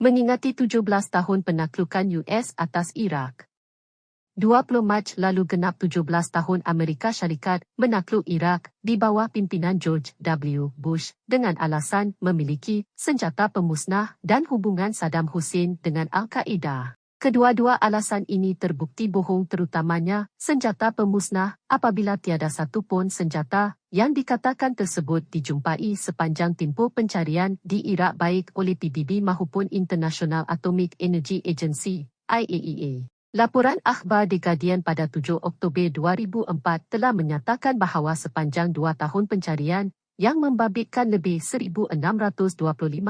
Mengingati 17 tahun penaklukan US atas Iraq. 20 Mac lalu genap 17 tahun Amerika Syarikat menakluk Iraq di bawah pimpinan George W. Bush dengan alasan memiliki senjata pemusnah dan hubungan Saddam Hussein dengan Al-Qaeda. Kedua-dua alasan ini terbukti bohong, terutamanya senjata pemusnah, apabila tiada satu pun senjata yang dikatakan tersebut dijumpai sepanjang tempoh pencarian di Iraq baik oleh PBB maupun International Atomic Energy Agency (IAEA). Laporan akhbar The Guardian pada 7 Oktober 2004 telah menyatakan bahawa sepanjang 2 tahun pencarian yang membabitkan lebih 1,625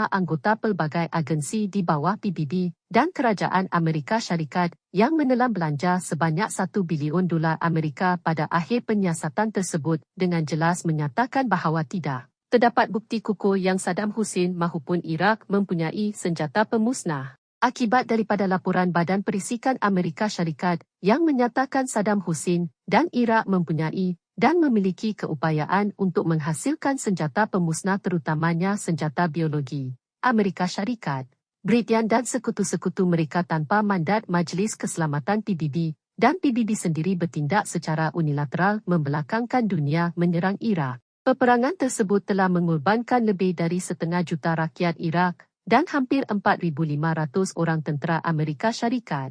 anggota pelbagai agensi di bawah PBB dan Kerajaan Amerika Syarikat yang menelan belanja sebanyak $1 bilion Amerika pada akhir penyiasatan tersebut dengan jelas menyatakan bahawa tidak terdapat bukti kukuh yang Saddam Hussein maupun Iraq mempunyai senjata pemusnah. Akibat daripada laporan Badan Perisikan Amerika Syarikat yang menyatakan Saddam Hussein dan Iraq mempunyai dan memiliki keupayaan untuk menghasilkan senjata pemusnah terutamanya senjata biologi, Amerika Syarikat, Britain dan sekutu-sekutu mereka tanpa mandat Majlis Keselamatan PBB dan PBB sendiri bertindak secara unilateral membelakangkan dunia menyerang Iraq. Peperangan tersebut telah mengorbankan lebih dari 1,5 juta rakyat Iraq dan hampir 4,500 orang tentera Amerika Syarikat.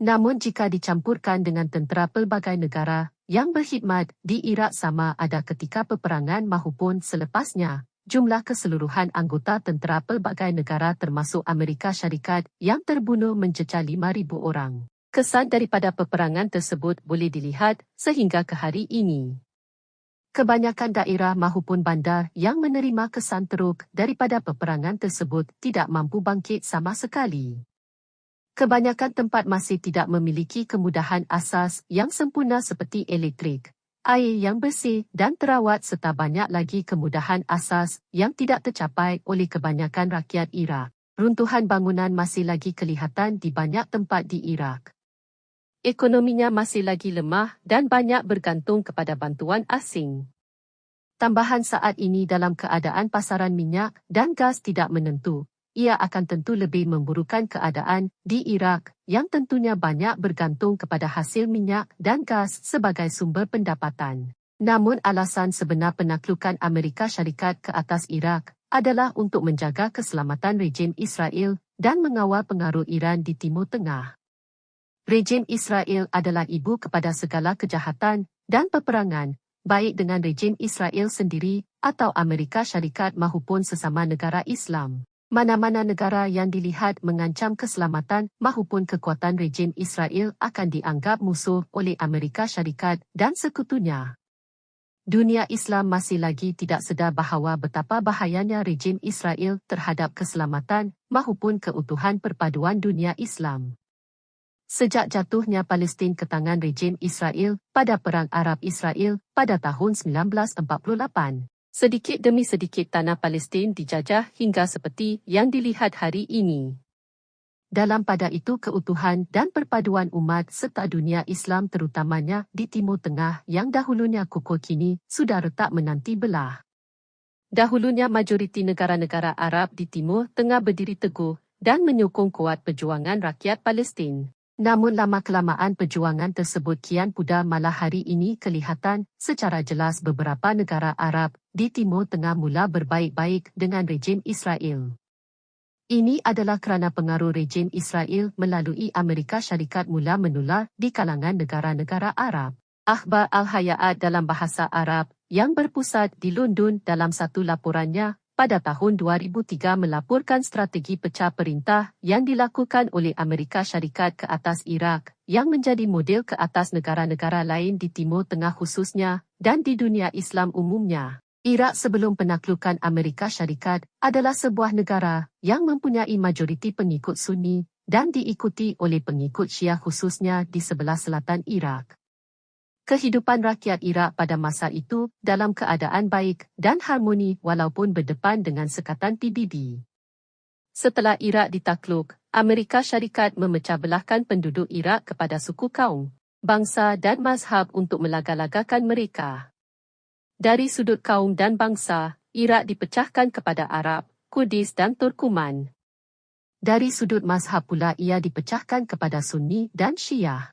Namun jika dicampurkan dengan tentera pelbagai negara yang berkhidmat di Iraq sama ada ketika peperangan maupun selepasnya, jumlah keseluruhan anggota tentera pelbagai negara termasuk Amerika Syarikat yang terbunuh mencecah 5,000 orang. Kesan daripada peperangan tersebut boleh dilihat sehingga ke hari ini. Kebanyakan daerah maupun bandar yang menerima kesan teruk daripada peperangan tersebut tidak mampu bangkit sama sekali. Kebanyakan tempat masih tidak memiliki kemudahan asas yang sempurna seperti elektrik, air yang bersih dan terawat serta banyak lagi kemudahan asas yang tidak tercapai oleh kebanyakan rakyat Iraq. Runtuhan bangunan masih lagi kelihatan di banyak tempat di Iraq. Ekonominya masih lagi lemah dan banyak bergantung kepada bantuan asing. Tambahan saat ini dalam keadaan pasaran minyak dan gas tidak menentu, ia akan tentu lebih memburukkan keadaan di Iraq yang tentunya banyak bergantung kepada hasil minyak dan gas sebagai sumber pendapatan. Namun alasan sebenar penaklukan Amerika Syarikat ke atas Iraq adalah untuk menjaga keselamatan rejim Israel dan mengawal pengaruh Iran di Timur Tengah. Rejim Israel adalah ibu kepada segala kejahatan dan peperangan, baik dengan rejim Israel sendiri atau Amerika Syarikat maupun sesama negara Islam. Mana-mana negara yang dilihat mengancam keselamatan maupun kekuatan rejim Israel akan dianggap musuh oleh Amerika Syarikat dan sekutunya. Dunia Islam masih lagi tidak sedar bahawa betapa bahayanya rejim Israel terhadap keselamatan maupun keutuhan perpaduan dunia Islam. Sejak jatuhnya Palestin ke tangan rejim Israel pada Perang Arab-Israel pada tahun 1948, sedikit demi sedikit tanah Palestin dijajah hingga seperti yang dilihat hari ini. Dalam pada itu keutuhan dan perpaduan umat serta dunia Islam terutamanya di Timur Tengah yang dahulunya kukuh kini sudah retak menanti belah. Dahulunya majoriti negara-negara Arab di Timur Tengah berdiri teguh dan menyokong kuat perjuangan rakyat Palestin. Namun lama-kelamaan perjuangan tersebut kian pudar, malah hari ini kelihatan secara jelas beberapa negara Arab di Timur Tengah mula berbaik-baik dengan rejim Israel. Ini adalah kerana pengaruh rejim Israel melalui Amerika Syarikat mula menular di kalangan negara-negara Arab. Akhbar Al-Hayat dalam bahasa Arab yang berpusat di London dalam satu laporannya pada tahun 2003 melaporkan strategi pecah perintah yang dilakukan oleh Amerika Syarikat ke atas Iraq yang menjadi model ke atas negara-negara lain di Timur Tengah khususnya dan di dunia Islam umumnya. Iraq sebelum penaklukan Amerika Syarikat adalah sebuah negara yang mempunyai majoriti pengikut Sunni dan diikuti oleh pengikut Syiah khususnya di sebelah selatan Iraq. Kehidupan rakyat Iraq pada masa itu dalam keadaan baik dan harmoni walaupun berdepan dengan sekatan PBB. Setelah Iraq ditakluk, Amerika Syarikat memecah belahkan penduduk Iraq kepada suku kaum, bangsa dan mazhab untuk melaga-lagakan mereka. Dari sudut kaum dan bangsa, Iraq dipecahkan kepada Arab, Kurdis dan Turkuman. Dari sudut mazhab pula ia dipecahkan kepada Sunni dan Syiah.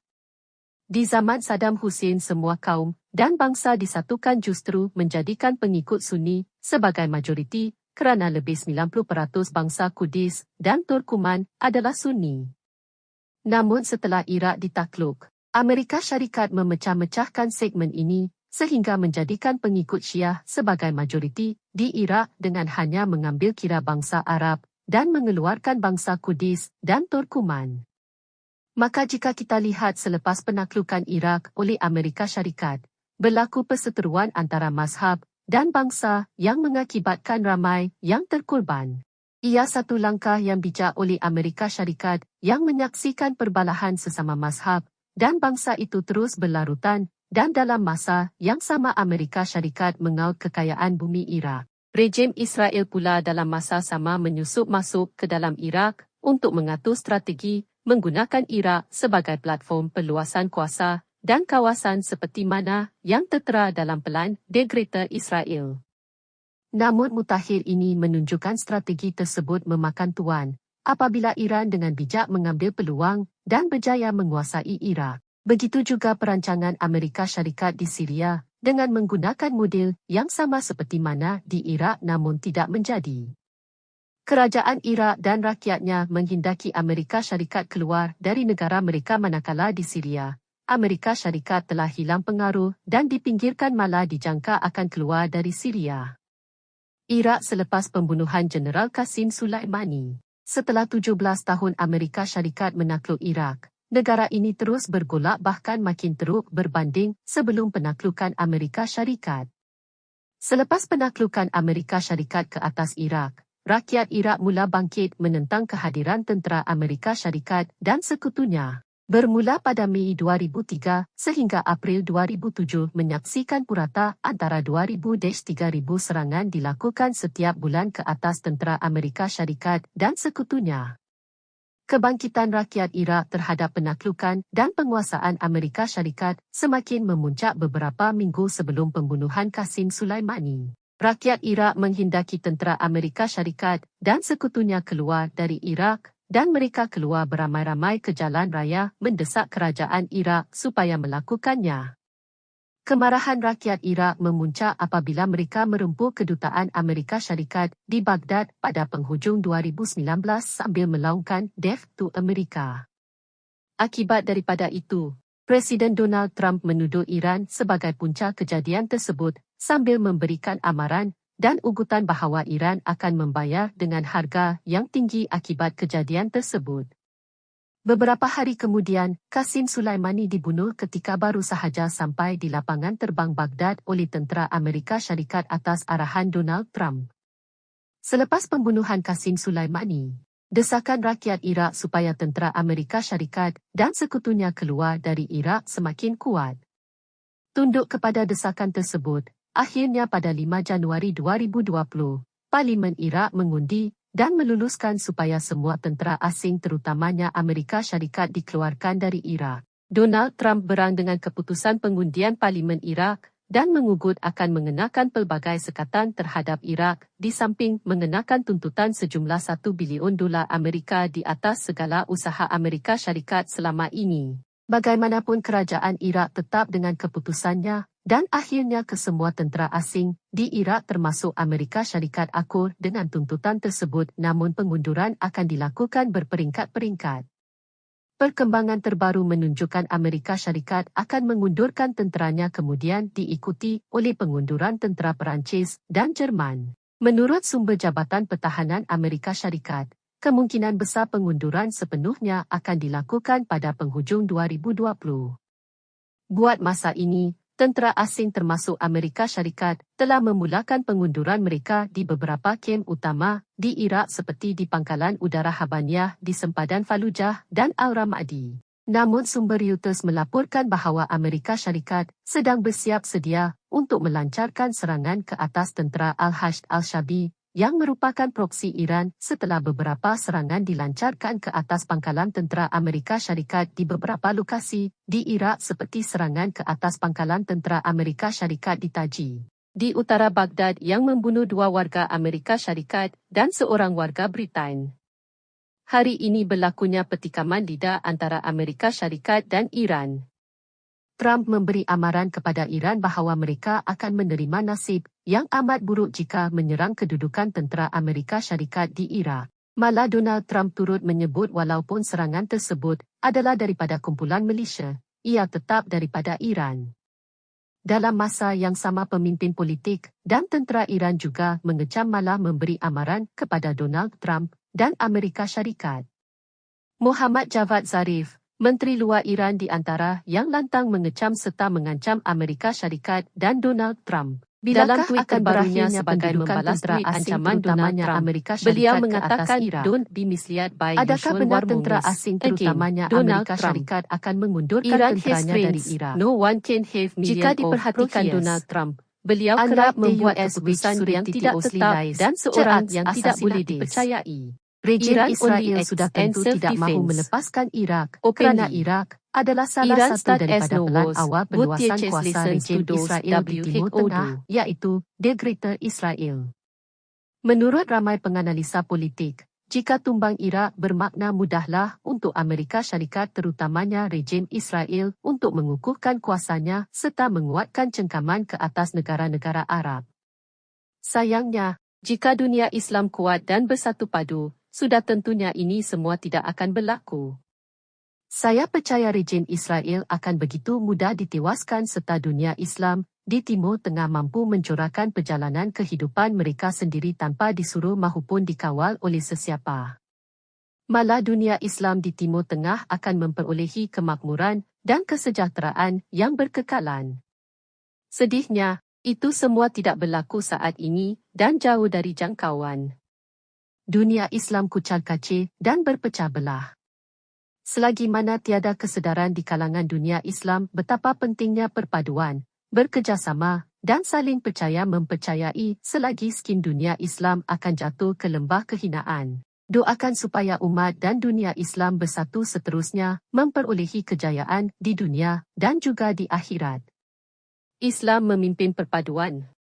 Di zaman Saddam Hussein semua kaum dan bangsa disatukan justru menjadikan pengikut Sunni sebagai majoriti kerana lebih 90% bangsa Kudus dan Turkuman adalah Sunni. Namun setelah Iraq ditakluk, Amerika Syarikat memecah-mecahkan segmen ini sehingga menjadikan pengikut Syiah sebagai majoriti di Iraq dengan hanya mengambil kira bangsa Arab dan mengeluarkan bangsa Kudus dan Turkuman. Maka jika kita lihat selepas penaklukan Iraq oleh Amerika Syarikat, berlaku perseteruan antara mazhab dan bangsa yang mengakibatkan ramai yang terkorban. Ia satu langkah yang bijak oleh Amerika Syarikat yang menyaksikan perbalahan sesama mazhab dan bangsa itu terus berlarutan dan dalam masa yang sama Amerika Syarikat mengaut kekayaan bumi Iraq. Rejim Israel pula dalam masa sama menyusup masuk ke dalam Iraq untuk mengatur strategi menggunakan Iraq sebagai platform perluasan kuasa dan kawasan seperti mana yang tertera dalam pelan The Greater Israel. Namun mutakhir ini menunjukkan strategi tersebut memakan tuan apabila Iran dengan bijak mengambil peluang dan berjaya menguasai Iraq. Begitu juga perancangan Amerika Syarikat di Syria dengan menggunakan model yang sama seperti mana di Iraq namun tidak menjadi. Kerajaan Iraq dan rakyatnya menghendaki Amerika Syarikat keluar dari negara mereka manakala di Syria. Amerika Syarikat telah hilang pengaruh dan dipinggirkan malah dijangka akan keluar dari Syria. Iraq selepas pembunuhan Jeneral Qasim Sulaimani. Setelah 17 tahun Amerika Syarikat menakluk Iraq, negara ini terus bergolak bahkan makin teruk berbanding sebelum penaklukan Amerika Syarikat. Selepas penaklukan Amerika Syarikat ke atas Iraq, rakyat Iraq mula bangkit menentang kehadiran tentera Amerika Syarikat dan sekutunya. Bermula pada Mei 2003 sehingga April 2007 menyaksikan purata antara 2,000-3,000 serangan dilakukan setiap bulan ke atas tentera Amerika Syarikat dan sekutunya. Kebangkitan rakyat Iraq terhadap penaklukan dan penguasaan Amerika Syarikat semakin memuncak beberapa minggu sebelum pembunuhan Qasim Sulaimani. Rakyat Iraq menghendaki tentera Amerika Syarikat dan sekutunya keluar dari Iraq dan mereka keluar beramai-ramai ke jalan raya mendesak kerajaan Iraq supaya melakukannya. Kemarahan rakyat Iraq memuncak apabila mereka merempuh kedutaan Amerika Syarikat di Baghdad pada penghujung 2019 sambil melaungkan Death to America. Akibat daripada itu, Presiden Donald Trump menuduh Iran sebagai punca kejadian tersebut sambil memberikan amaran dan ugutan bahawa Iran akan membayar dengan harga yang tinggi akibat kejadian tersebut. Beberapa hari kemudian, Qasim Sulaimani dibunuh ketika baru sahaja sampai di lapangan terbang Baghdad oleh tentera Amerika Syarikat atas arahan Donald Trump. Selepas pembunuhan Qasim Sulaimani, desakan rakyat Iraq supaya tentera Amerika Syarikat dan sekutunya keluar dari Iraq semakin kuat. Tunduk kepada desakan tersebut, akhirnya pada 5 Januari 2020, Parlimen Iraq mengundi dan meluluskan supaya semua tentera asing terutamanya Amerika Syarikat dikeluarkan dari Iraq. Donald Trump berang dengan keputusan pengundian Parlimen Iraq dan mengugut akan mengenakan pelbagai sekatan terhadap Iraq di samping mengenakan tuntutan sejumlah $1 bilion Amerika di atas segala usaha Amerika Syarikat selama ini. Bagaimanapun kerajaan Iraq tetap dengan keputusannya dan akhirnya kesemua tentera asing di Iraq termasuk Amerika Syarikat akur dengan tuntutan tersebut namun pengunduran akan dilakukan berperingkat-peringkat. Perkembangan terbaru menunjukkan Amerika Syarikat akan mengundurkan tenteranya kemudian diikuti oleh pengunduran tentera Perancis dan Jerman. Menurut sumber Jabatan Pertahanan Amerika Syarikat, kemungkinan besar pengunduran sepenuhnya akan dilakukan pada penghujung 2020. Buat masa ini, tentera asing termasuk Amerika Syarikat telah memulakan pengunduran mereka di beberapa kem utama di Iraq seperti di Pangkalan Udara Habaniyah di sempadan Fallujah dan Al-Ramadi. Namun sumber Reuters melaporkan bahawa Amerika Syarikat sedang bersiap sedia untuk melancarkan serangan ke atas tentera Al-Hashd Al-Shabi yang merupakan proksi Iran setelah beberapa serangan dilancarkan ke atas pangkalan tentera Amerika Syarikat di beberapa lokasi di Iraq seperti serangan ke atas pangkalan tentera Amerika Syarikat di Taji, di utara Baghdad yang membunuh 2 warga Amerika Syarikat dan seorang warga Britain. hari ini berlakunya petikaman lidah antara Amerika Syarikat dan Iran. Trump memberi amaran kepada Iran bahawa mereka akan menerima nasib yang amat buruk jika menyerang kedudukan tentera Amerika Syarikat di Iraq. Malah Donald Trump turut menyebut walaupun serangan tersebut adalah daripada kumpulan Malaysia, ia tetap daripada Iran. Dalam masa yang sama pemimpin politik dan tentera Iran juga mengecam malah memberi amaran kepada Donald Trump dan Amerika Syarikat. Muhammad Javad Zarif, Menteri Luar Iran di antara yang lantang mengecam serta mengancam Amerika Syarikat dan Donald Trump. Dalam tweet terbarunya sebagai membalas tweet ancaman terutamanya Amerika Syarikat beliau mengatakan don't be misled by Adakah benar tentera asing terutamanya Amerika Syarikat akan mengundurkan tenteranya dari Iraq? No one can have Jika diperhatikan Donald Trump, beliau kerap membuat keputusan yang tidak tetap dan seorang yang tidak boleh dipercayai. Rejim Iran Israel sudah tentu tidak mahu melepaskan Iraq kerana Iraq adalah salah Iran satu daripada pelan awal perluasan Would kuasa rejim to Israel di Timur WHO. Tengah, iaitu The Greater Israel. Menurut ramai penganalisa politik, jika tumbang Iraq bermakna mudahlah untuk Amerika Syarikat terutamanya rejim Israel untuk mengukuhkan kuasanya serta menguatkan cengkaman ke atas negara-negara Arab. Sayangnya, jika dunia Islam kuat dan bersatu padu, sudah tentunya ini semua tidak akan berlaku. Saya percaya rejim Israel akan begitu mudah ditewaskan serta dunia Islam di Timur Tengah mampu mencurahkan perjalanan kehidupan mereka sendiri tanpa disuruh mahupun dikawal oleh sesiapa. Malah dunia Islam di Timur Tengah akan memperolehi kemakmuran dan kesejahteraan yang berkekalan. Sedihnya, itu semua tidak berlaku saat ini dan jauh dari jangkauan. Dunia Islam kucar-kacir dan berpecah belah. Selagi mana tiada kesedaran di kalangan dunia Islam betapa pentingnya perpaduan, bekerjasama dan saling percaya mempercayai selagi skin dunia Islam akan jatuh ke lembah kehinaan. Doakan supaya umat dan dunia Islam bersatu seterusnya memperolehi kejayaan di dunia dan juga di akhirat. Islam memimpin perpaduan.